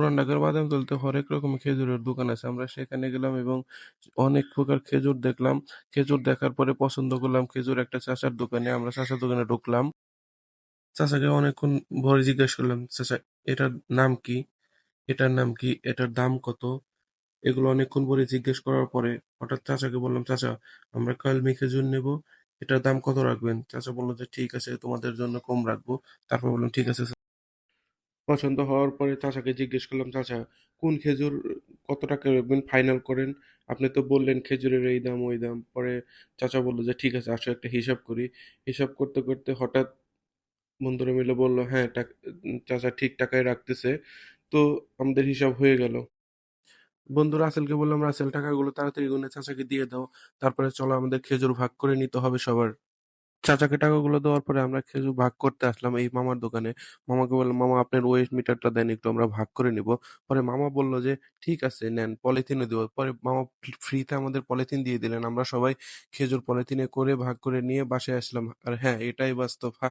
পুরান ঢাকার বাদামতলীতে হরেক রকমের খেজুরের দোকান আছে। আমরা সেখানে গেলাম এবং অনেক প্রকার খেজুর দেখলাম। খেজুর দেখার পরে পছন্দ করলাম খেজুর একটা চাচার দোকানে। আমরা চাচার দোকানে ঢুকলাম। চাচাকে অনেকক্ষণ ভরে জিজ্ঞেস করলাম, চাচা এটার নাম কি? এটার নাম কি? এটার দাম কত? এগুলো অনেকক্ষণ পরে জিজ্ঞেস করার পরে হঠাৎ চাচাকে বললাম, চাচা আমরা কালমি খেজুর নেব, এটার দাম কত রাখবেন? চাচা বললো যে ঠিক আছে, তোমাদের জন্য কম রাখবো। তারপর বললাম ঠিক আছে। পছন্দ হওয়ার পরে চাচাকে জিজ্ঞেস করলাম, চাচা কোন খেজুর কত টাকা রাখবেন, ফাইনাল করেন। আপনি তো বললেন খেজুরের এই দাম ওই দাম। পরে চাচা বললো যে ঠিক আছে, আসো একটা হিসাব করি। হিসাব করতে করতে হঠাৎ বন্ধুরা মিলে বললো, হ্যাঁ চাচা ঠিক টাকায় রাখতেছে। তো আমাদের হিসাব হয়ে গেল। বন্ধু রাসেলকে বললাম, রাসেল টাকাগুলো তাড়াতাড়ি গুনে চাচাকে দিয়ে দাও, তারপরে চলো আমাদের খেজুর ভাগ করে নিতে হবে সবার। চাচাকে টাকাগুলো দেওয়ার পরে আমরা খেজুর ভাগ করতে আসলাম এই মামার দোকানে। মামাকে বললাম, মামা আপনার ওয়েট মিটারটা দেন একটু, আমরা ভাগ করে নিব। পরে মামা বলল যে ঠিক আছে নেন, পলিথিনে দিব। পরে মামা ফ্রিতে আমাদের পলিথিন দিয়ে দিলেন। আমরা সবাই খেজুর পলিথিনে করে ভাগ করে নিয়ে বাসায় আসলাম। আর হ্যাঁ, এটাই বাস্তব।